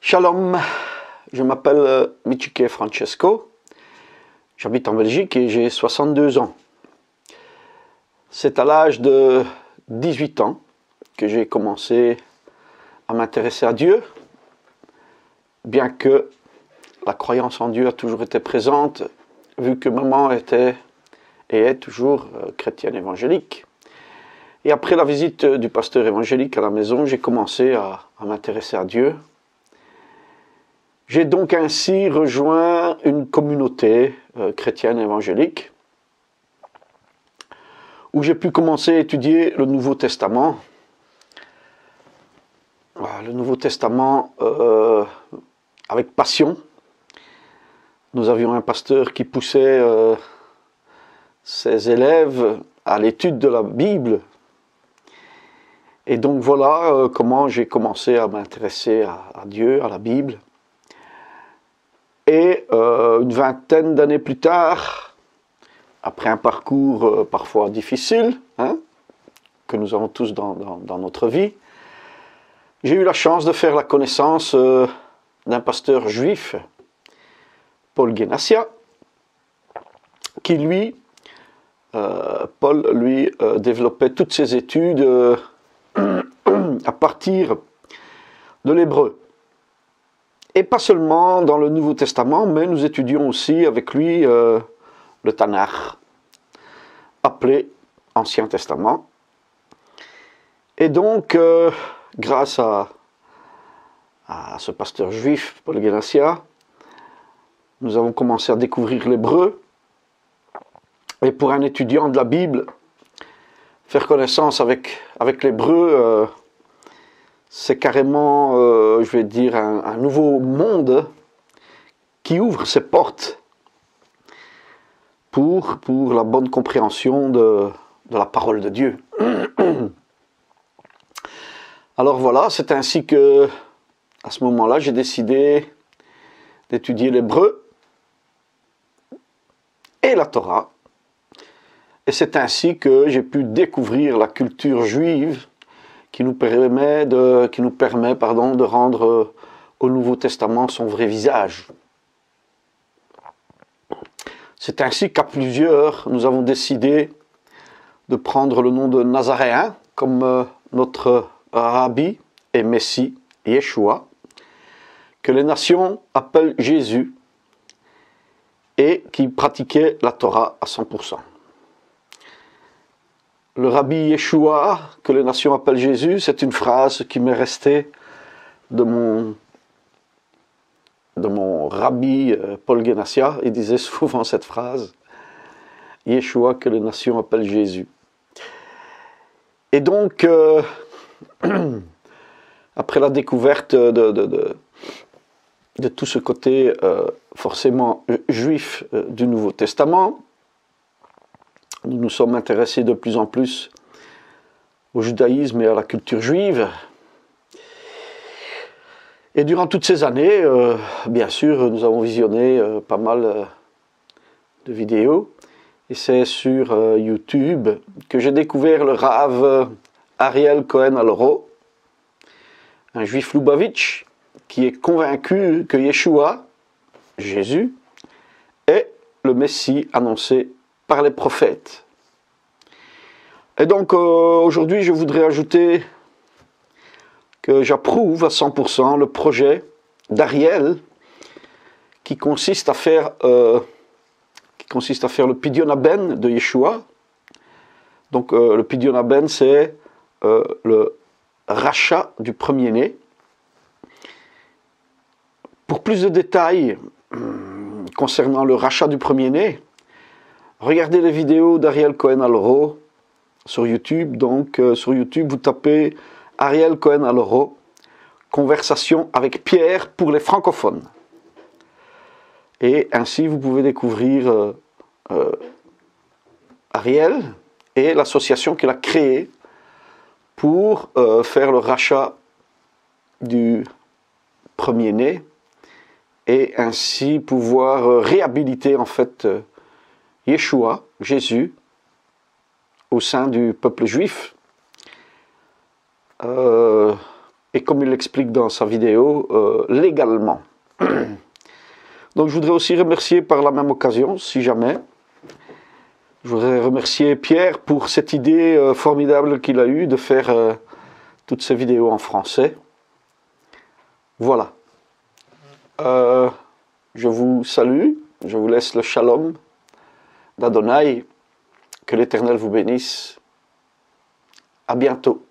Shalom, je m'appelle Michike Francesco, j'habite en Belgique et j'ai 62 ans. C'est à l'âge de 18 ans que j'ai commencé à m'intéresser à Dieu, bien que la croyance en Dieu a toujours été présente, vu que maman était et est toujours chrétienne évangélique. Et après la visite du pasteur évangélique à la maison, j'ai commencé à m'intéresser à Dieu. J'ai donc ainsi rejoint une communauté chrétienne évangélique où j'ai pu commencer à étudier le Nouveau Testament. Le Nouveau Testament avec passion. Nous avions un pasteur qui poussait ses élèves à l'étude de la Bible. Et donc voilà comment j'ai commencé à m'intéresser à Dieu, à la Bible. Et une vingtaine d'années plus tard, après un parcours parfois difficile, que nous avons tous dans notre vie, j'ai eu la chance de faire la connaissance d'un pasteur juif, Paul Genassia, qui lui, Paul, développait toutes ses études à partir de l'hébreu. Et pas seulement dans le Nouveau Testament, mais nous étudions aussi avec lui le Tanakh, appelé Ancien Testament. Et donc, grâce à ce pasteur juif, Paul Genassia, nous avons commencé à découvrir l'hébreu. Et pour un étudiant de la Bible, faire connaissance avec l'hébreu, c'est carrément, je vais dire, un nouveau monde qui ouvre ses portes pour la bonne compréhension de la parole de Dieu. Alors voilà, c'est ainsi que, à ce moment-là, j'ai décidé d'étudier l'hébreu et la Torah. Et c'est ainsi que j'ai pu découvrir la culture juive qui nous permet de rendre au Nouveau Testament son vrai visage. C'est ainsi qu'à plusieurs, nous avons décidé de prendre le nom de Nazaréen comme notre Rabbi et Messie, Yeshua, que les nations appellent Jésus et qui pratiquait la Torah à 100%. Le Rabbi Yeshua, que les nations appellent Jésus, c'est une phrase qui m'est restée de mon Rabbi Paul Genassia. Il disait souvent cette phrase, Yeshua, que les nations appellent Jésus. Et donc, après la découverte de tout ce côté forcément juif du Nouveau Testament, nous nous sommes intéressés de plus en plus au judaïsme et à la culture juive. Et durant toutes ces années, bien sûr, nous avons visionné pas mal de vidéos. Et c'est sur YouTube que j'ai découvert le Rav Ariel Cohen Aloro, un juif Lubavitch, qui est convaincu que Yeshua, Jésus, est le Messie annoncé par les prophètes. Et donc aujourd'hui je voudrais ajouter que j'approuve à 100% le projet d'Ariel qui consiste à faire le Pidyon Haben de Yeshua. Donc le Pidyon Haben, c'est le rachat du premier-né. Pour plus de détails concernant le rachat du premier-né, regardez les vidéos d'Ariel Cohen Aloro sur YouTube. Donc, sur YouTube, vous tapez Ariel Cohen Aloro, conversation avec Pierre pour les francophones. Et ainsi, vous pouvez découvrir Ariel et l'association qu'il a créée pour faire le rachat du premier-né et ainsi pouvoir réhabiliter en fait Yeshua, Jésus, au sein du peuple juif, et comme il l'explique dans sa vidéo, légalement. Donc je voudrais aussi remercier par la même occasion, si jamais, je voudrais remercier Pierre pour cette idée formidable qu'il a eue de faire toutes ces vidéos en français. Voilà. Je vous salue, je vous laisse le shalom d'Adonai, que l'Éternel vous bénisse. À bientôt.